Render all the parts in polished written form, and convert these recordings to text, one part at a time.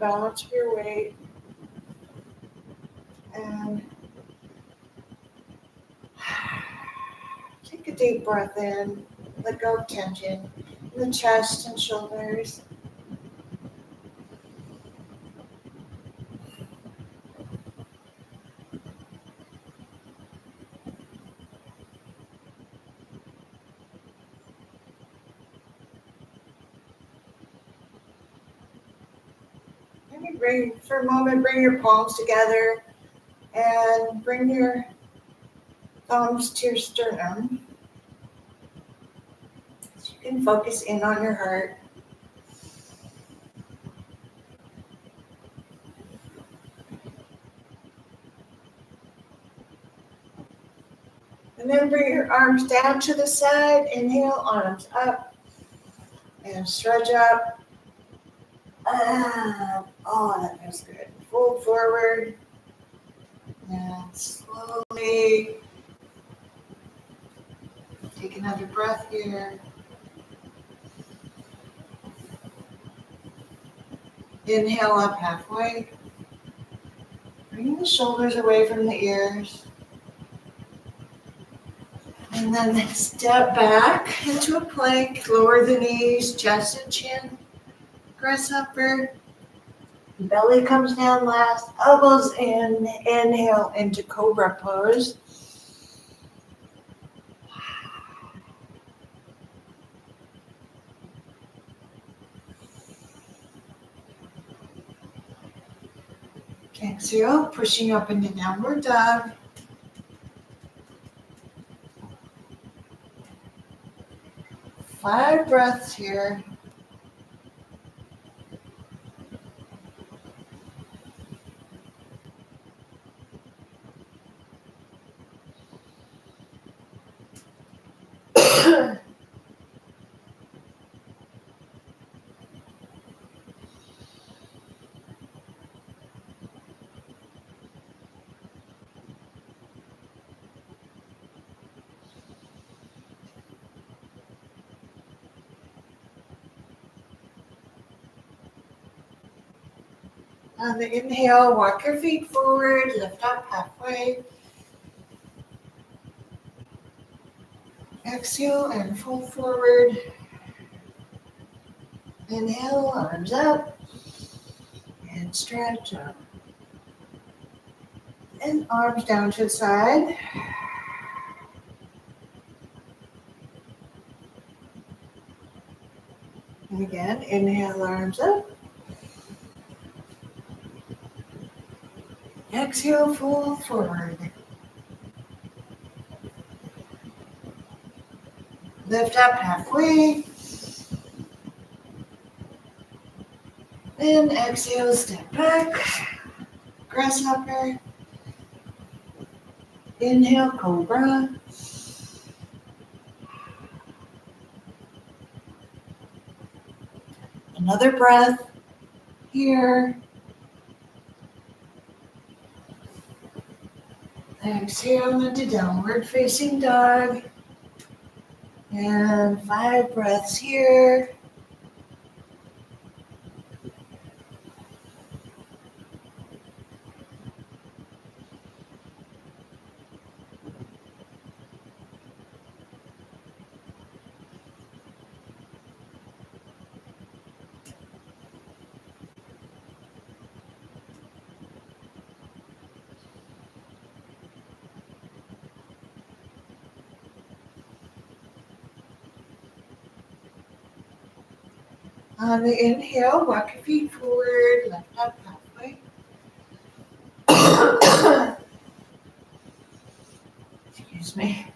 balance your weight. And take a deep breath in. Let go of tension in the chest and shoulders. Maybe for a moment, bring your palms together and bring your thumbs to your sternum. So you can focus in on your heart. And then bring your arms down to the side. Inhale, arms up. And stretch up. Oh, that feels good. Fold forward. And slowly take another breath here. Inhale up halfway. Bring the shoulders away from the ears. And then step back into a plank. Lower the knees, chest and chin. Grasshopper. Belly comes down last. Elbows in. Inhale into cobra pose. Exhale, pushing up into downward dog. Five breaths here. On the inhale, walk your feet forward, lift up halfway. Exhale and fold forward. Inhale, arms up. And stretch up. And arms down to the side. And again, inhale, arms up. Exhale, fold forward. Lift up halfway. And exhale, step back. Grasshopper. Inhale, cobra. Another breath here. Exhale into downward facing dog. And 5 breaths here. On the inhale, walk your feet forward, lift up halfway. Excuse me.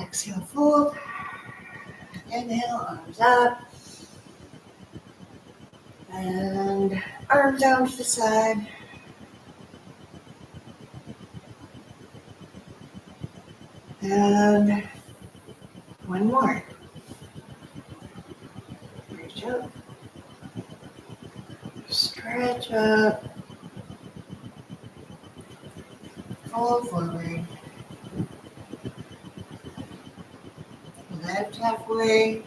Exhale, fold. Inhale, arms up. And arms down to the side. And one more. Reach up. Stretch up. Fold forward. Lift halfway.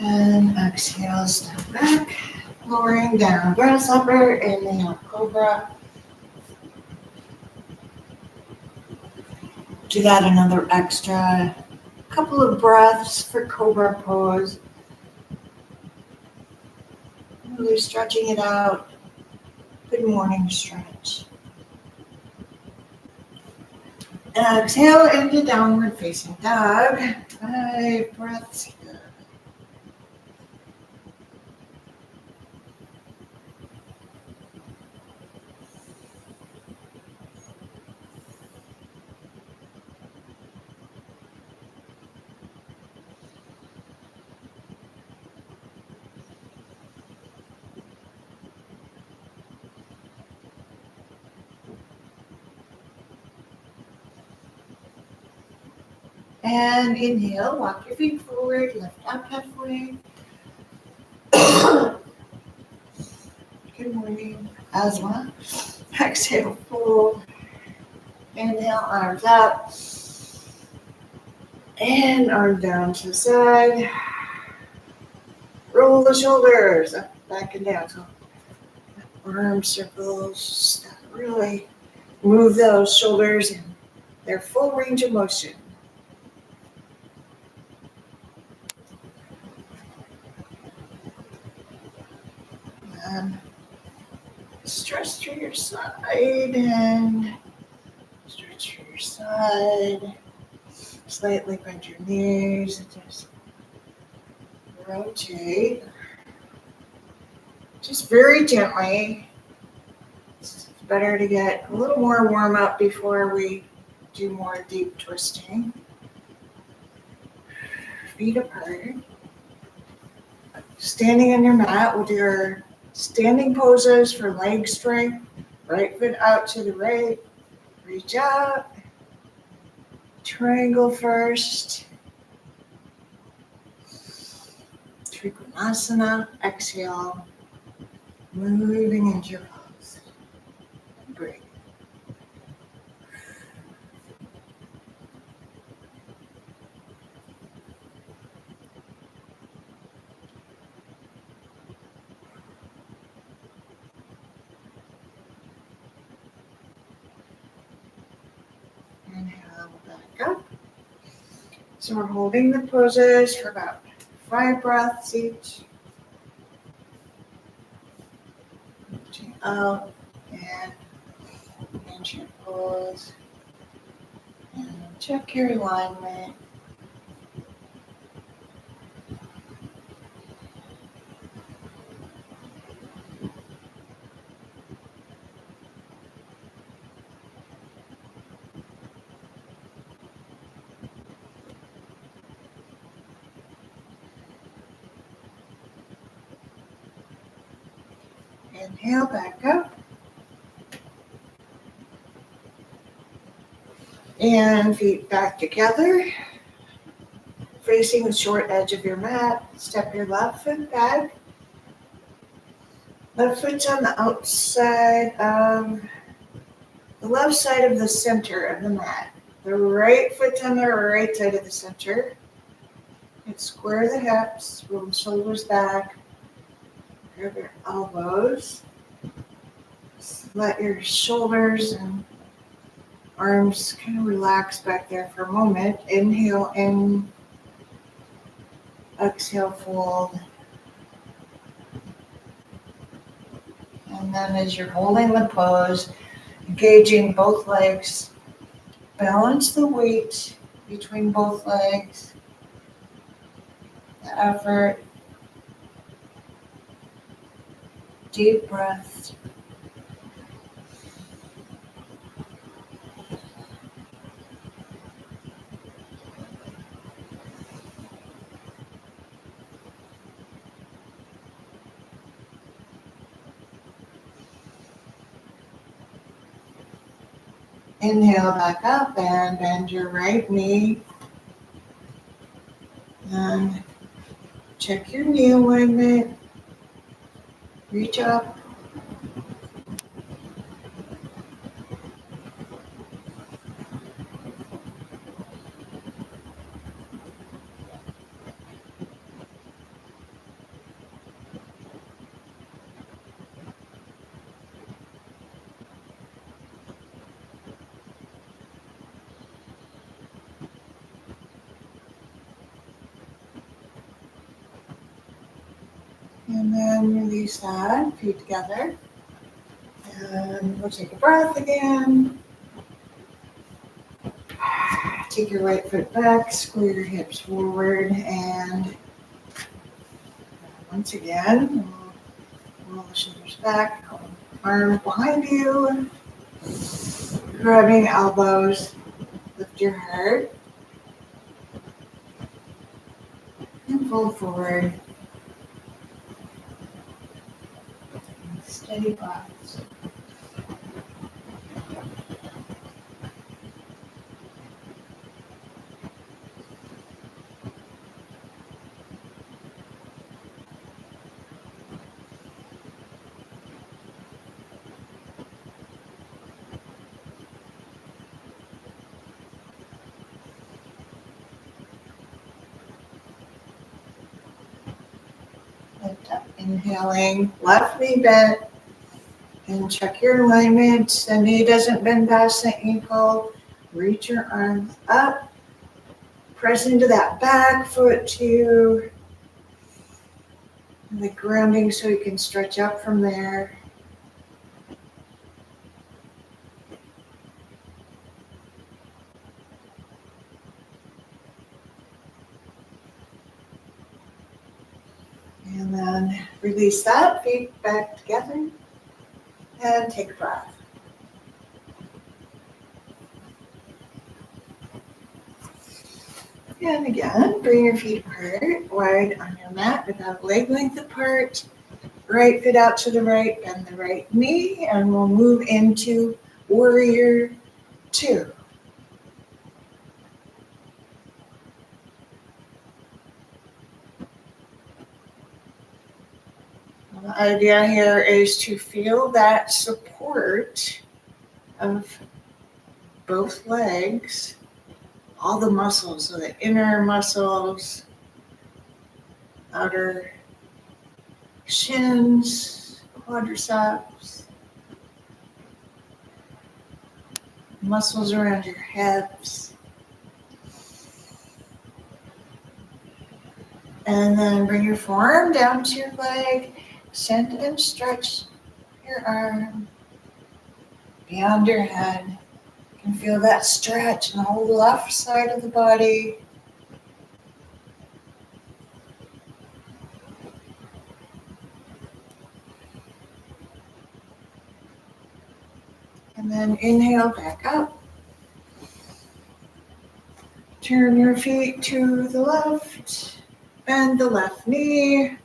And exhale, step back, lowering down, grasshopper, inhale, cobra. Do that another extra couple of breaths for cobra pose. Really stretching it out. Good morning stretch. And exhale into downward facing dog. 5 breaths here. And inhale, walk your feet forward, lift up halfway. Good morning, asthma. Exhale, fold. Inhale, arms up. And arm down to the side. Roll the shoulders up, back and down. So arm circles. Really move those shoulders in their full range of motion. And stretch to your side and stretch to your side. Slightly bend your knees and just rotate. Just very gently. It's better to get a little more warm up before we do more deep twisting. Feet apart. Standing on your mat, we'll do our standing poses for leg strength. Right foot out to the right. Reach out. Triangle first. Trikonasana. Exhale. Moving into your pose. Breathe. Inhale back up. So we're holding the poses for about 5 breaths each. Reaching out and into your pose. And check your alignment. Inhale back up. And feet back together. Facing the short edge of your mat. Step your left foot back. Left foot's on the outside of the left side of the center of the mat. The right foot's on the right side of the center. And square the hips, roll the shoulders back. Grab your elbows. Let your shoulders and arms kind of relax back there for a moment. Inhale in. Exhale, fold. And then as you're holding the pose, engaging both legs, balance the weight between both legs. The effort. Deep breath. Inhale back up and bend your right knee. And check your knee alignment. Reach up. And then release that, feet together. And we'll take a breath again. Take your right foot back, square your hips forward, and once again, roll the shoulders back, arms behind you, grabbing elbows, lift your heart, and fold forward. Steady breaths. Lift up, inhaling, left knee bent, and check your alignment. The knee doesn't bend past the ankle. Reach your arms up, press into that back foot to the grounding so you can stretch up from there. And then release that, feet back together, and take a breath. And again, bring your feet apart, wide on your mat, about leg length apart. Right foot out to the right, bend the right knee, and we'll move into Warrior Two. The idea here is to feel that support of both legs, all the muscles, so the inner muscles, outer shins, quadriceps, muscles around your hips. And then bring your forearm down to your leg, extend and stretch your arm beyond your head. You can feel that stretch in the whole left side of the body. And then inhale back up. Turn your feet to the left, bend the left knee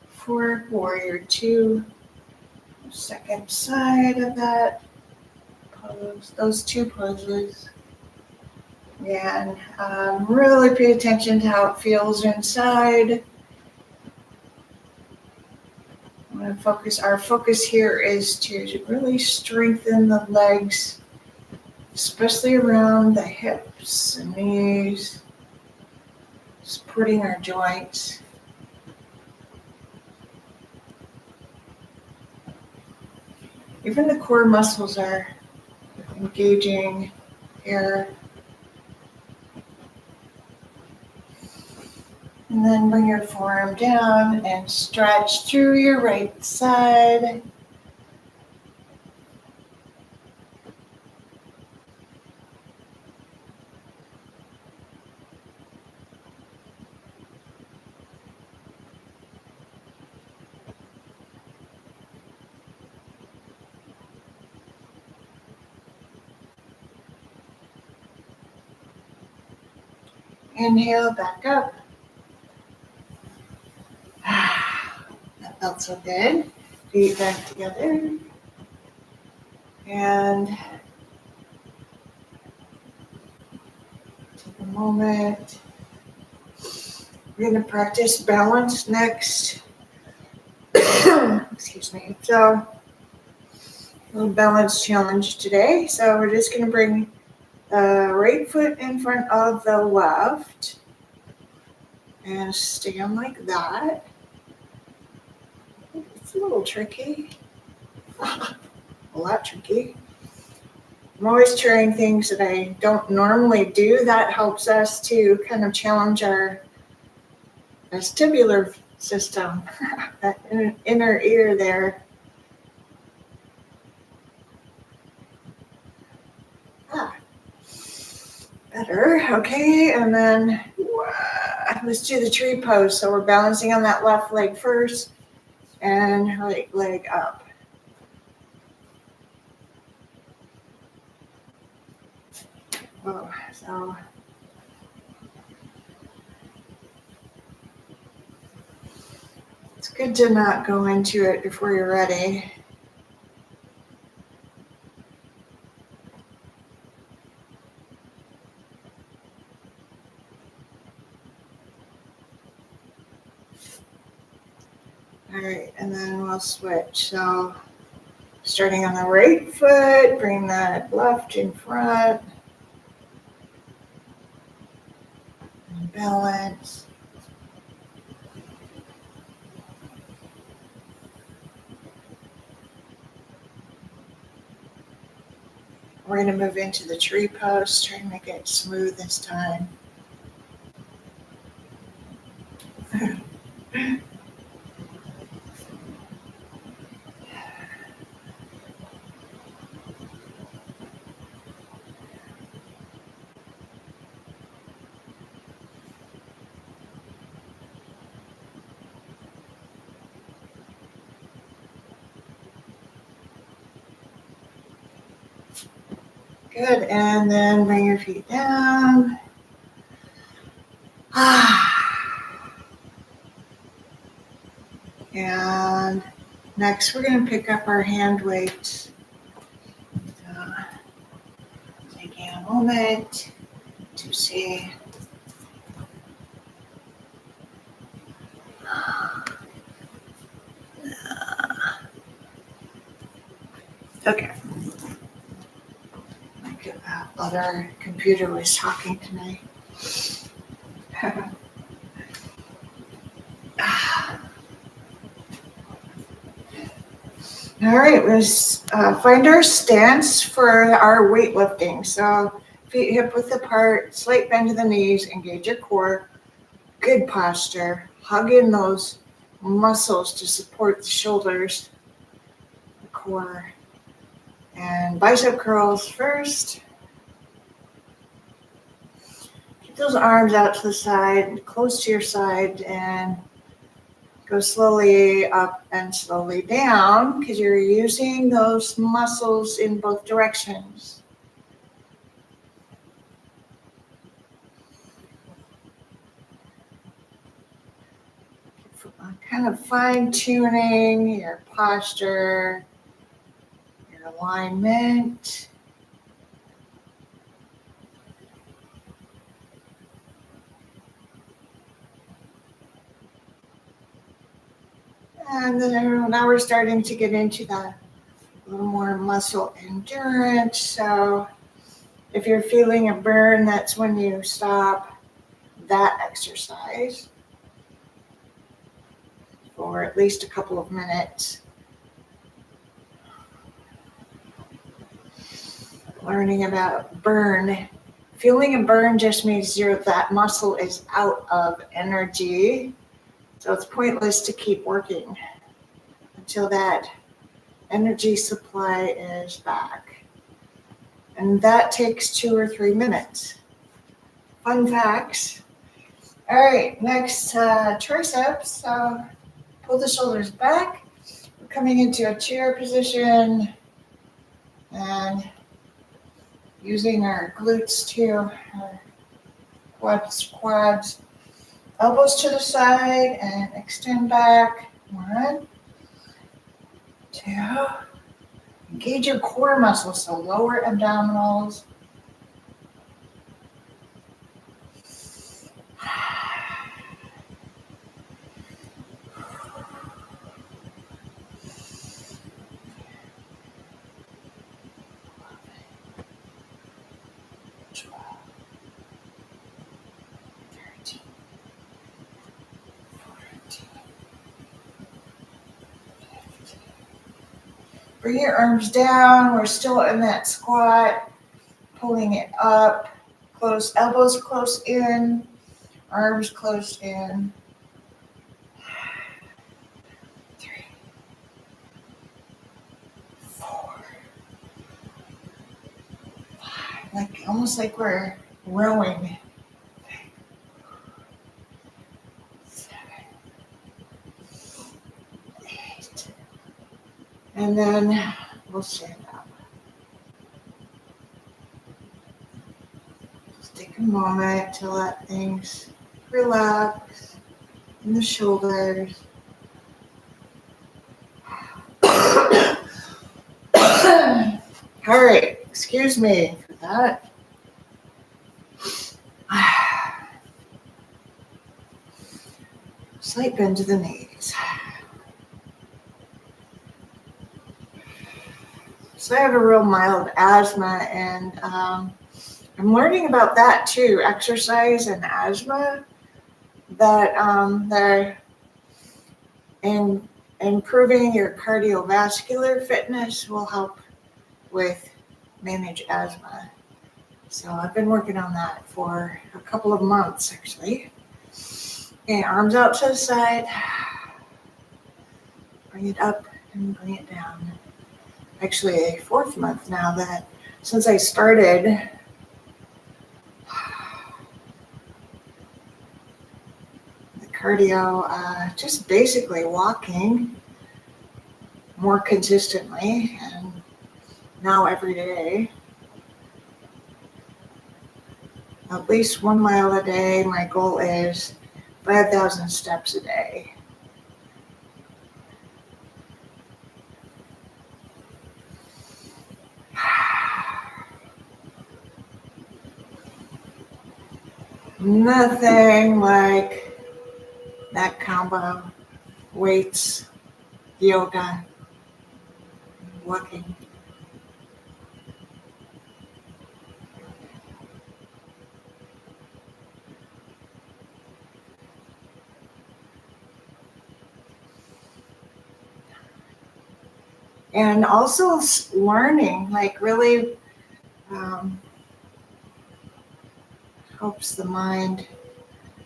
for Warrior Two. Second side of that pose, those two poses. And really pay attention to how it feels inside. Our focus here is to really strengthen the legs, especially around the hips and knees, supporting our joints. Even the core muscles are engaging here. And then bring your forearm down and stretch through your right side. Inhale, back up. That felt so good. Feet back together. And take a moment. We're going to practice balance next. Excuse me. So, a little balance challenge today. So we're just going to bring the right foot in front of the left and stand like that. It's a little tricky. A lot tricky. I'm always trying things that I don't normally do. That helps us to kind of challenge our vestibular system, that inner ear there. Better. Okay, and then let's do the tree pose. So we're balancing on that left leg first and right leg up. Oh, so it's good to not go into it before you're ready. All right, and then we'll switch. So starting on the right foot, bring that left in front. And balance. We're going to move into the tree pose, try to make it smooth this time. Good, and then bring your feet down. And next we're going to pick up our hand weights. Taking a moment to see. Okay. My other computer was talking to me. All right, let's find our stance for our weightlifting. So feet hip width apart, slight bend to the knees, engage your core, good posture, hug in those muscles to support the shoulders, the core, and bicep curls first. Keep those arms out to the side, close to your side, and go slowly up and slowly down because you're using those muscles in both directions. Kind of fine-tuning your posture, your alignment. And then now we're starting to get into that a little more muscle endurance. So if you're feeling a burn, that's when you stop that exercise for at least a couple of minutes. Learning about burn. Feeling a burn just means that muscle is out of energy. So it's pointless to keep working until that energy supply is back. And that takes 2 or 3 minutes. Fun facts. All right, next triceps. So pull the shoulders back. We're coming into a chair position and using our glutes too, our quads. Elbows to the side and extend back. 1, 2. Engage your core muscles, so lower abdominals. Bring your arms down. We're still in that squat. Pulling it up. Close, elbows close in. Arms close in. like almost like we're rowing. 7, 8, and then we'll stand up. Just take a moment to let things relax in the shoulders. All right, excuse me for that. Slight bend to the knees. So I have a real mild asthma, and I'm learning about that too. Exercise and asthma, that and improving your cardiovascular fitness will help with manage asthma. So I've been working on that for a couple of months actually. Okay, arms out to the side. Bring it up and bring it down. Actually a 4th month now that since I started the cardio, just basically walking more consistently and now every day. At least 1 mile a day. My goal is 5,000 steps a day. Nothing like that combo: weights, yoga, walking. And also learning, like really helps the mind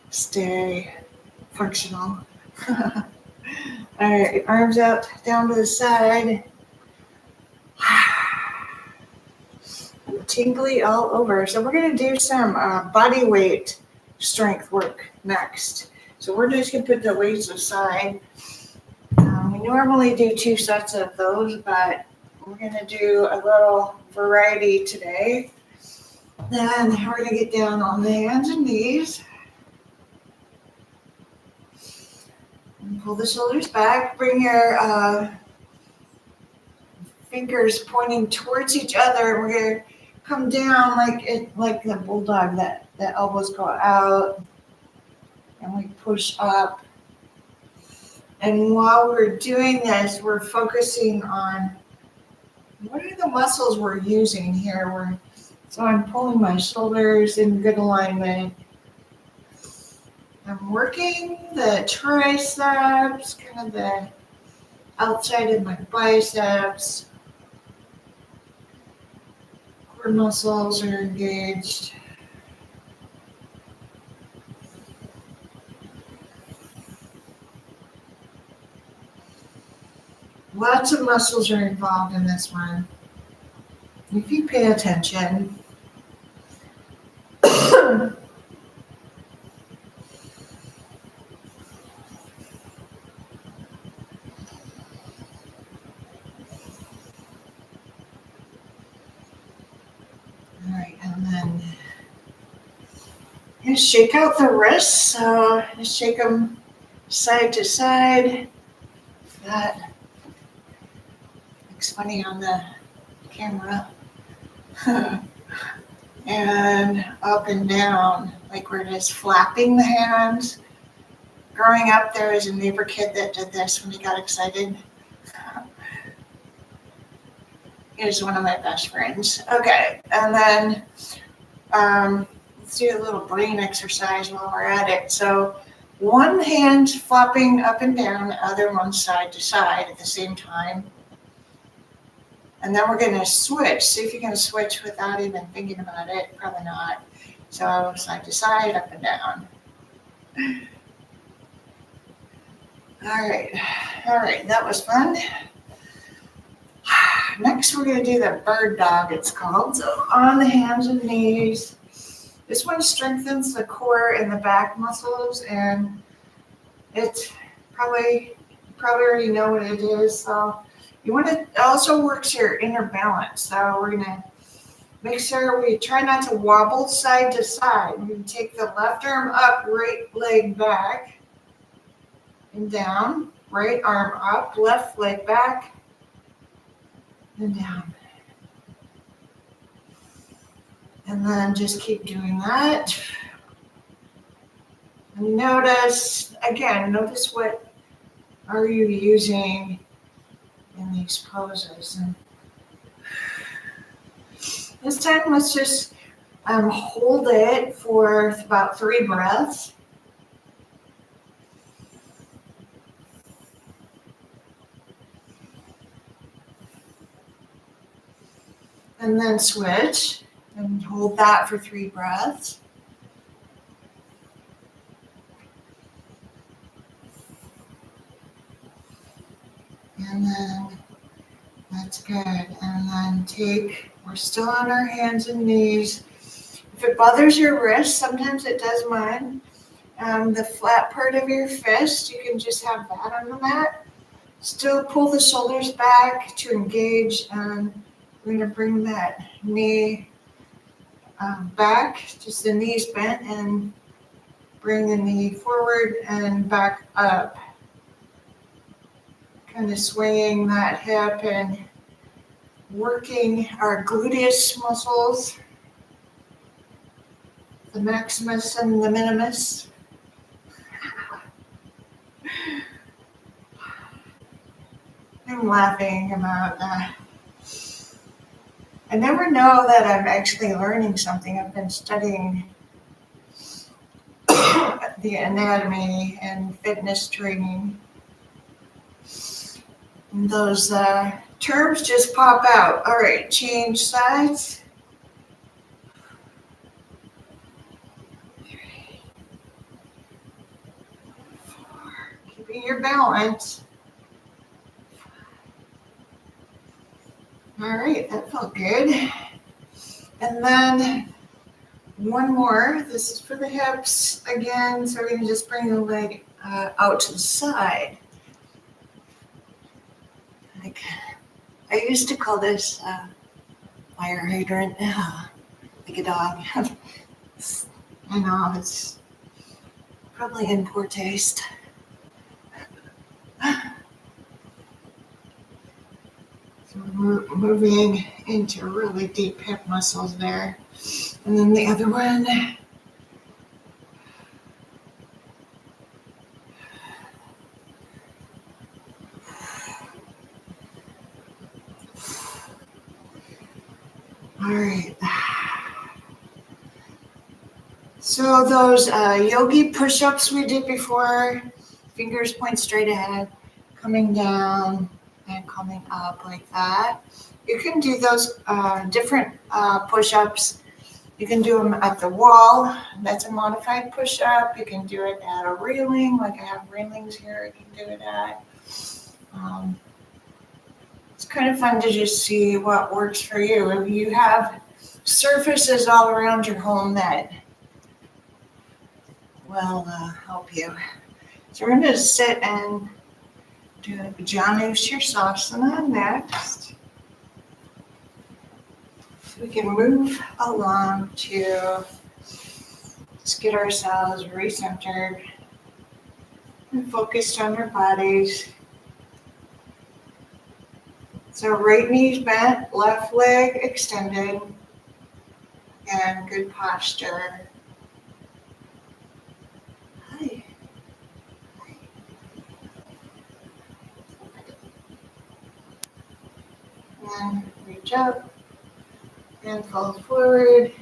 stay functional. All right, arms out down to the side. Tingly all over. So we're going to do some body weight strength work next. So we're just going to put the weights aside. We normally do 2 sets of those, but we're going to do a little variety today. Then we're going to get down on the hands and knees. And pull the shoulders back. Bring your fingers pointing towards each other. And we're going to come down like the bulldog, that the elbows go out. And we push up. And while we're doing this, we're focusing on what are the muscles we're using here. So I'm pulling my shoulders in good alignment. I'm working the triceps, kind of the outside of my biceps. Core muscles are engaged. Lots of muscles are involved in this one. If you pay attention. All right, and then just shake out the wrists. So just shake them side to side. That looks funny on the camera. And up and down, like we're just flapping the hands. Growing up, there was a neighbor kid that did this when he got excited. He was one of my best friends. Okay, and then let's do a little brain exercise while we're at it. So one hand flopping up and down, the other one side to side at the same time. And then we're going to switch. See if you can switch without even thinking about it. Probably not. So side to side, up and down. All right, that was fun. Next, we're going to do the bird dog, it's called. So on the hands and knees. This one strengthens the core and the back muscles, and it probably already know what it is. So you want to, it also works your inner balance. So we're going to make sure we try not to wobble side to side. We take the left arm up, right leg back and down. Right arm up, left leg back and down. And then just keep doing that. And notice what are you using in these poses. And this time, let's just hold it for about 3 breaths. And then switch and hold that for 3 breaths. And then that's good. And then we're still on our hands and knees. If it bothers your wrist, sometimes it does mine. The flat part of your fist, you can just have that on the mat. Still pull the shoulders back to engage, and we're going to bring that knee back, just the knees bent, and bring the knee forward and back up. Kind of swaying that hip and working our gluteus muscles, the maximus and the minimus. I'm laughing about that. I never know that I'm actually learning something. I've been studying the anatomy and fitness training. And those terms just pop out. All right, change sides. 3, 4, keeping your balance. All right, that felt good. And then one more. This is for the hips again. So we're going to just bring the leg out to the side. Like, I used to call this fire hydrant, like a dog. I know, it's probably in poor taste. So we're moving into really deep hip muscles there. And then the other one. All right. So those yogi push-ups we did before, fingers point straight ahead, coming down and coming up like that. You can do those different push-ups. You can do them at the wall. That's a modified push-up. You can do it at a railing, like I have railings here. You can do it at. It's kind of fun to just see what works for you. If you have surfaces all around your home that will help you. So we're going to sit and do Janu Sirsasana next. So we can move along to just get ourselves recentered and focused on our bodies. So right knee's bent, left leg extended, and good posture. Hi. And reach up and fall forward.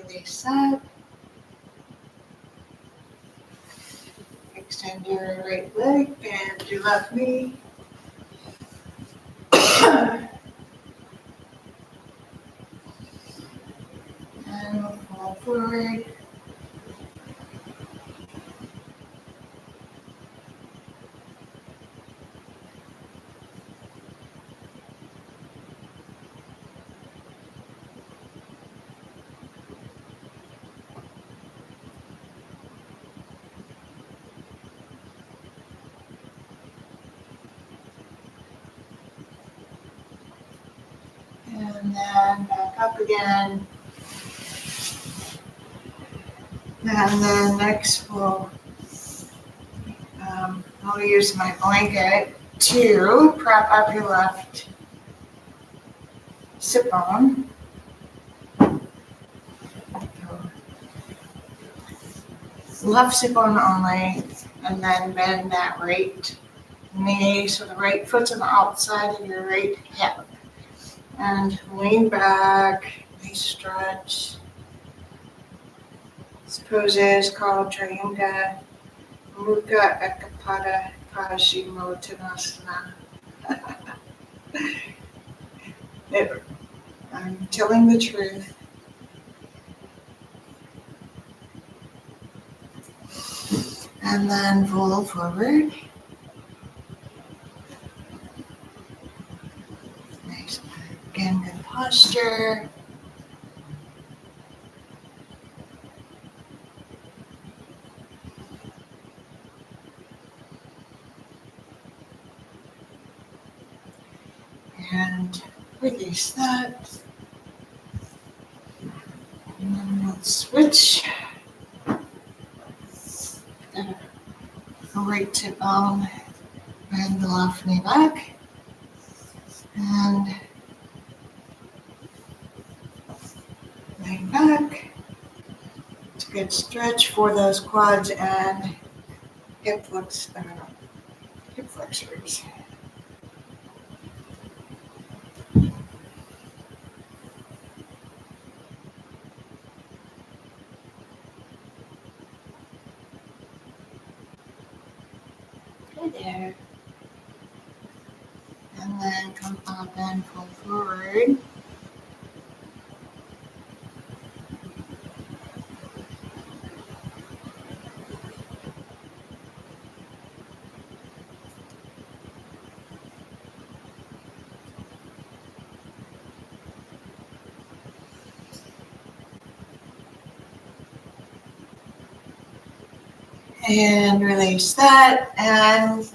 release that. Extend your right leg, bend your left knee. And we'll fall forward. And then back up again. And then next I'll use my blanket to prop up your left sit bone. Left sit bone only, and then bend that right knee so the right foot's on the outside of your right hip. And lean back, nice stretch. This pose is called Trianga Mukha Ekapada Paschimottanasana. I'm telling the truth. And then roll forward. Nice. Again, good posture. And release that. And then let's switch. Right tip bone, bend the left knee back, and lean back. It's a good stretch for those quads and hip flexors. There. And then come up and pull forward. And release that and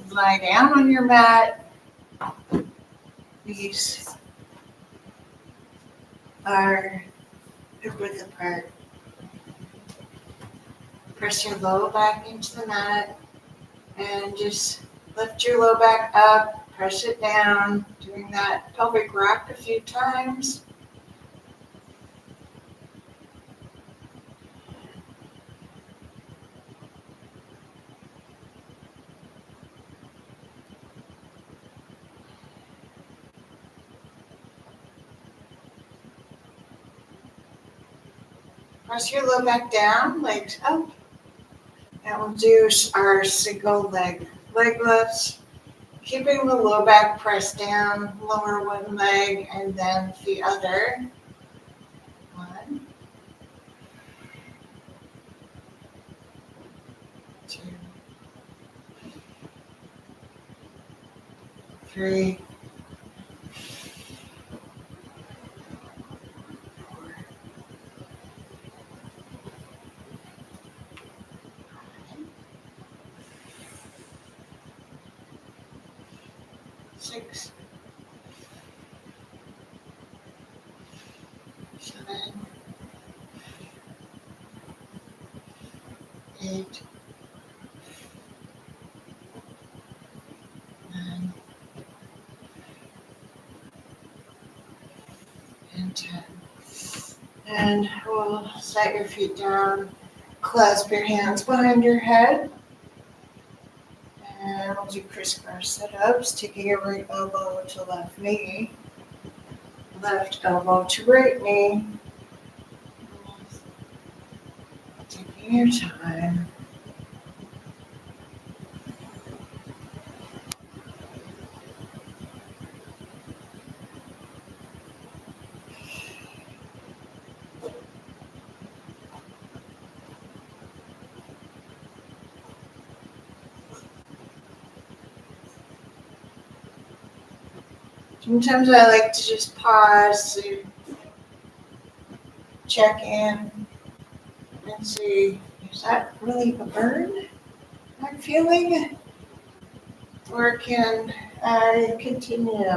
lie down on your mat. These are hip width apart. Press your low back into the mat and just lift your low back up, press it down, doing that pelvic rock a few times. Press your low back down, legs up. And we'll do our single leg lifts, keeping the low back pressed down, lower one leg and then the other. 1, 2, 3, 4, 6, 7, 8, 9, and 10. And we'll set your feet down, clasp your hands behind your head. And we'll do crisscross sit-ups, taking your right elbow to left knee, left elbow to right knee, your time. Sometimes I like to just pause to check in and see, is that really a burn I'm feeling? Or can I continue?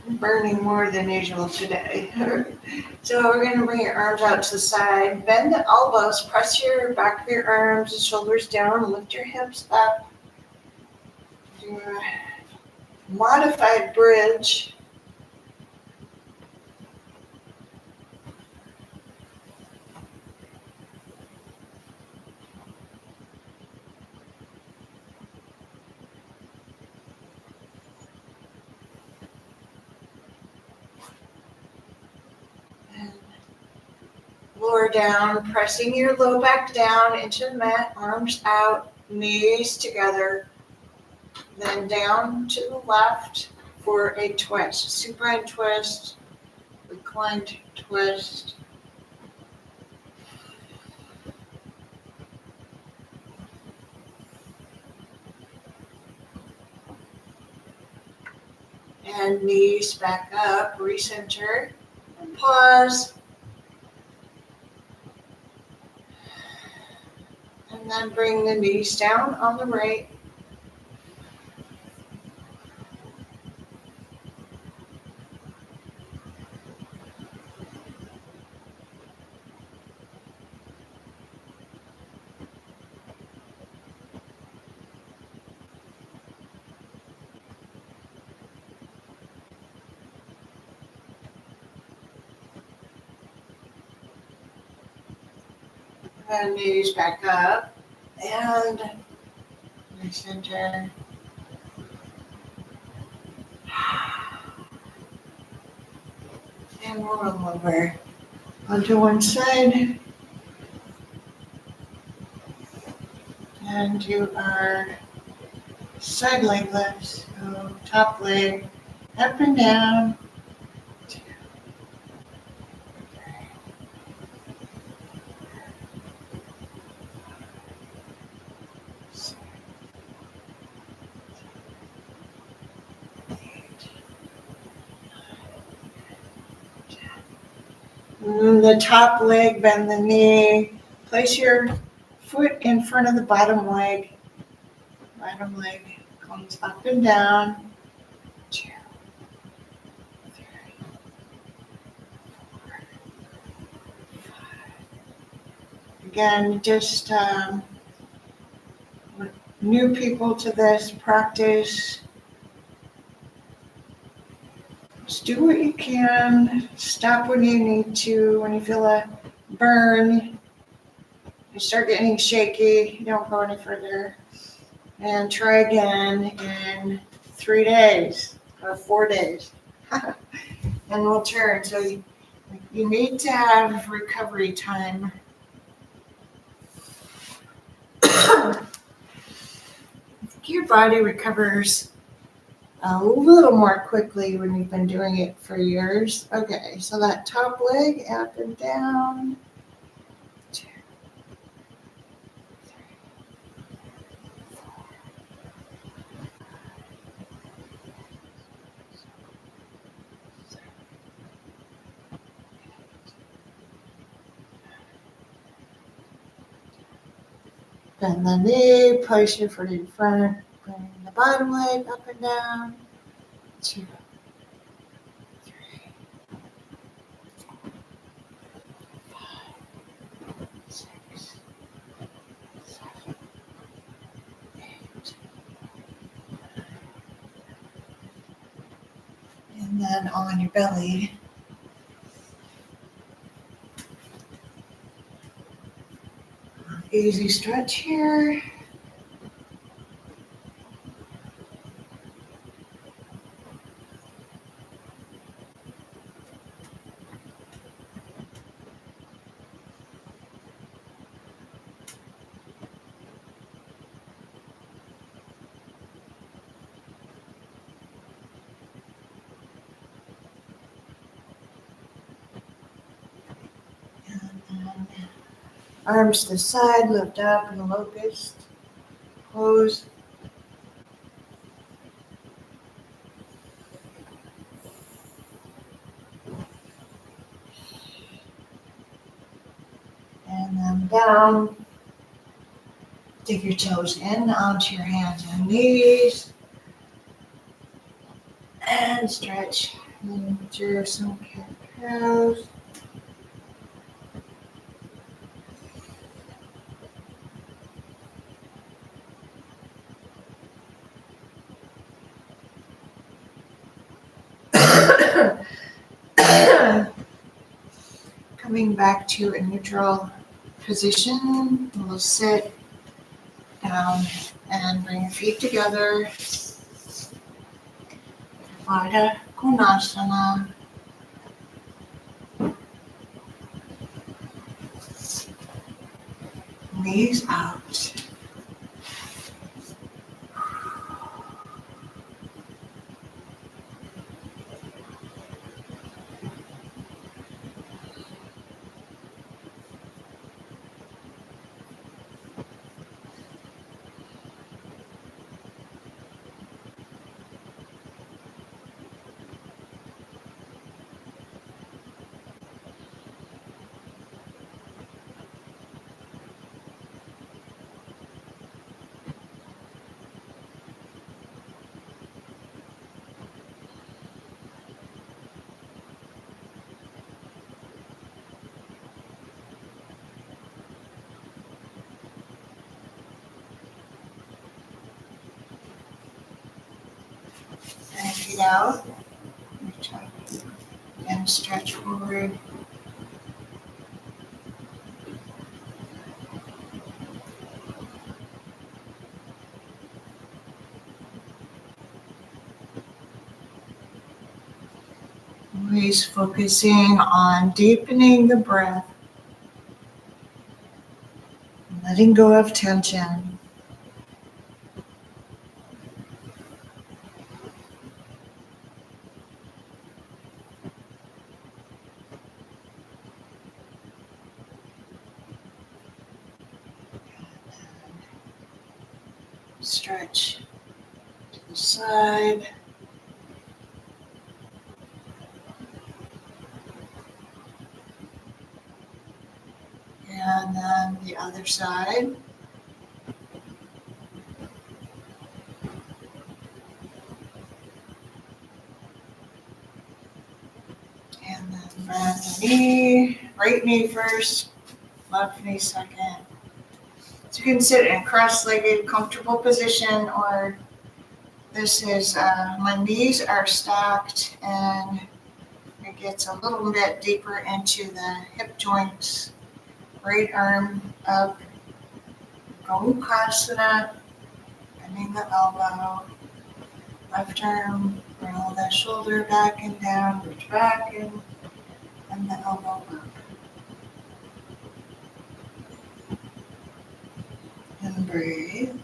I'm burning more than usual today. So we're going to bring your arms out to the side. Bend the elbows. Press your back of your arms and shoulders down. Lift your hips up. Do a modified bridge. And lower down, pressing your low back down into the mat, arms out, knees together. Then down to the left for a twist. Supine twist, reclined twist. And knees back up, recenter, and pause. And then bring the knees down on the right. And knees back up. And recenter. And we'll roll over onto one side. And do our side leg lifts. So top leg up and down. 2, 3, the top leg, bend the knee. Place your foot in front of the bottom leg. Bottom leg comes up and down. 2, 3, 4, 5. Again, just new people to this practice. Just do what you can. Stop when you need to. When you feel a burn, you start getting shaky, you don't go any further. And try again in 3 days or 4 days. And we'll turn. So you need to have recovery time. Your body recovers a little more quickly when you've been doing it for years. Okay, so that top leg up and down. 2, 3, 4, 7, 8. Bend the knee, place your foot in front, bring the bottom leg up and down. 2, 3, 5, 6, 7, 8. And then on your belly. Easy stretch here. Arms to the side, lift up in a locust pose. And then down. Dig your toes in onto your hands and knees. And stretch into some cat-cows. Coming back to a neutral position, we'll sit down and bring your feet together. Ardha Konasana. Knees out. And feet out. Reach up and stretch forward. Always focusing on deepening the breath, letting go of tension. Stretch to the side. And then the other side. And then bend the knee, right knee first, left knee second. So you can sit in a cross-legged, comfortable position, or this is, my knees are stacked and it gets a little bit deeper into the hip joints. Right arm up, Gomukhasana, bending the elbow. Left arm, roll the shoulder back and down, reach back and the elbow up. And breathe.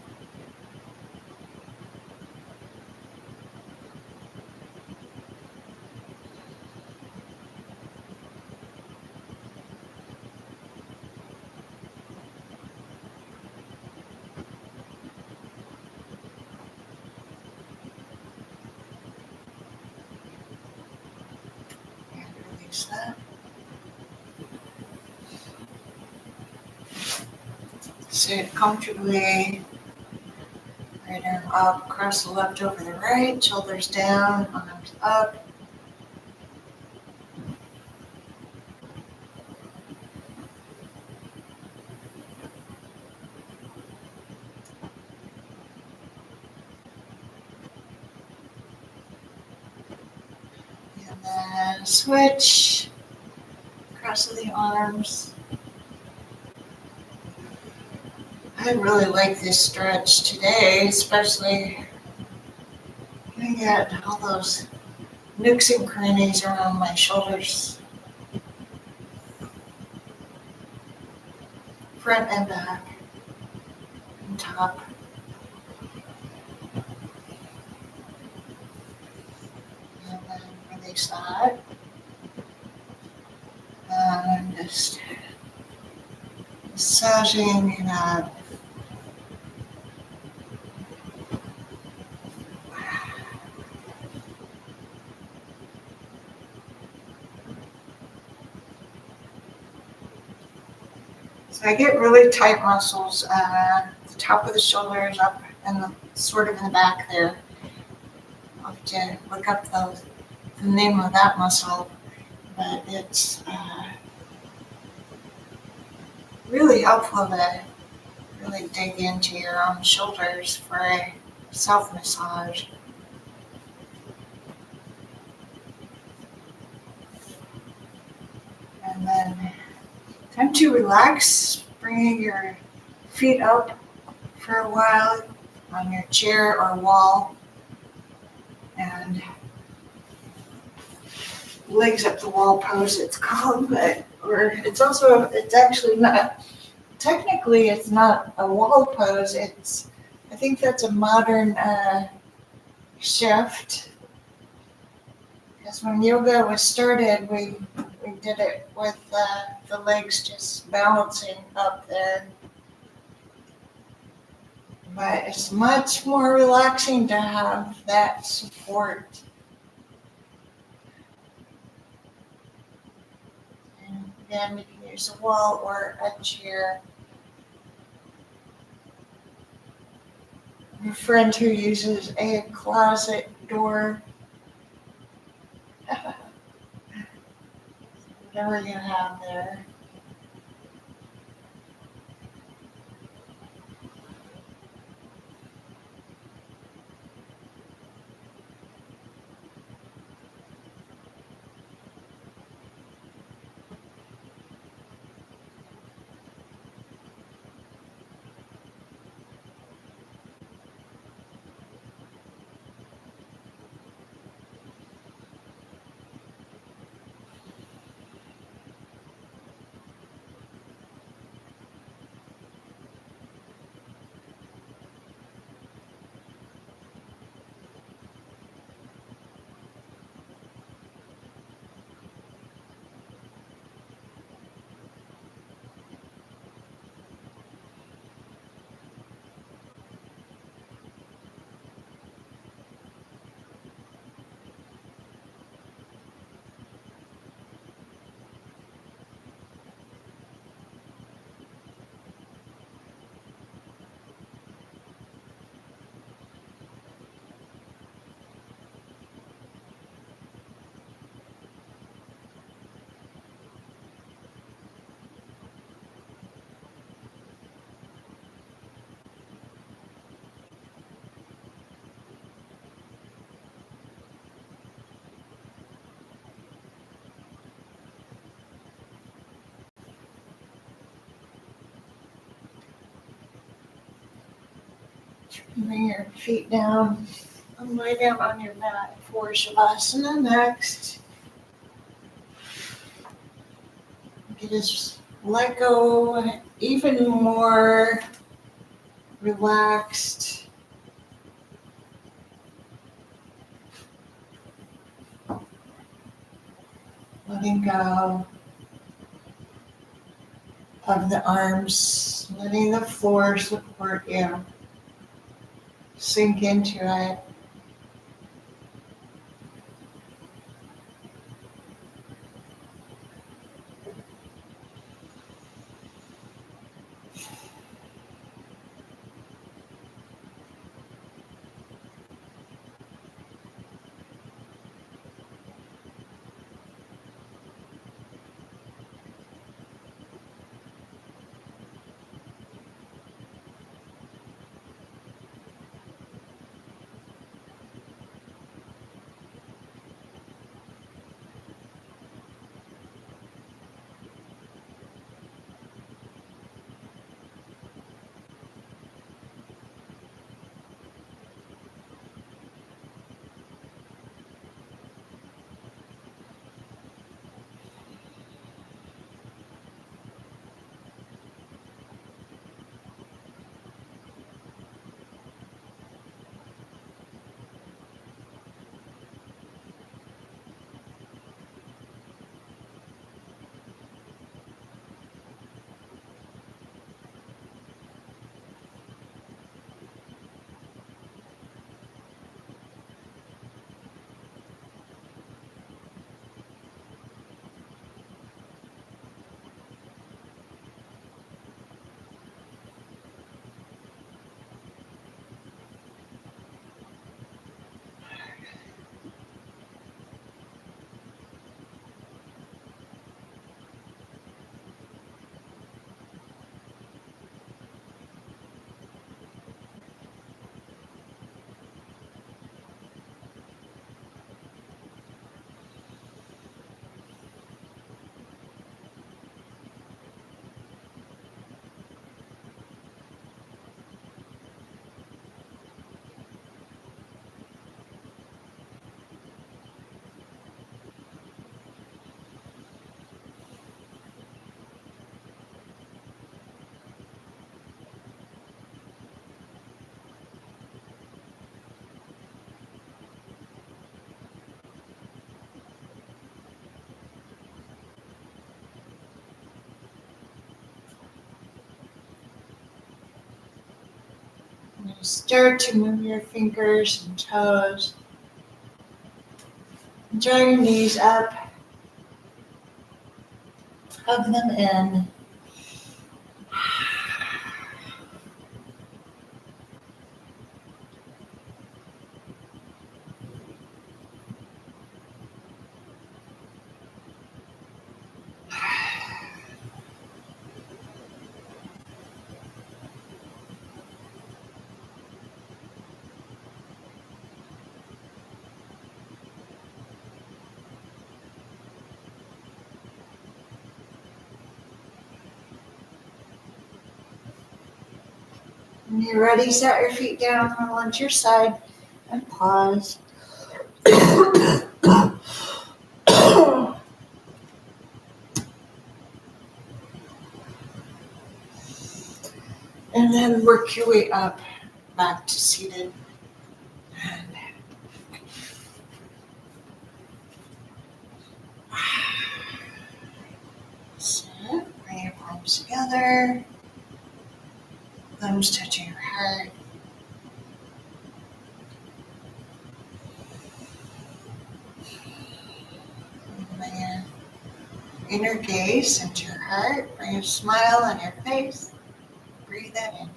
And release that. Sit comfortably. Right arm up, cross the left over the right, shoulders down, arms up. And then switch. Cross of the arms. I really like this stretch today, especially getting at all those nooks and crannies around my shoulders, front and back, and top. And then release that. And just massaging it up. So I get really tight muscles the top of the shoulders up and sort of in the back there. I'll have to look up the name of that muscle, but it's really helpful to really dig into your own shoulders for a self-massage. And then time to relax, bringing your feet up for a while on your chair or wall, and legs up the wall pose it's called, but it's actually not, technically it's not a wall pose, I think that's a modern shift, because when yoga was started, we did it with the legs just balancing up there. But it's much more relaxing to have that support. And again, you can use a wall or a chair. I have a friend who uses a closet door. Whatever you have there. Bring your feet down and lay down on your mat for Shavasana next. You just let go even more relaxed. Letting go of the arms, letting the floor support you. Sink into it. Start to move your fingers and toes. Draw your knees up. Hug them in. When you're ready, set your feet down, roll onto your side, and pause. And then work your way up back to seated. Sit, bring your palms together, thumbs touching your heart. Bring your inner gaze into your heart, bring a smile on your face. Breathe that in.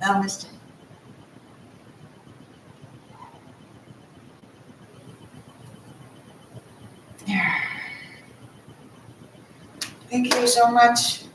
Namaste. Thank you so much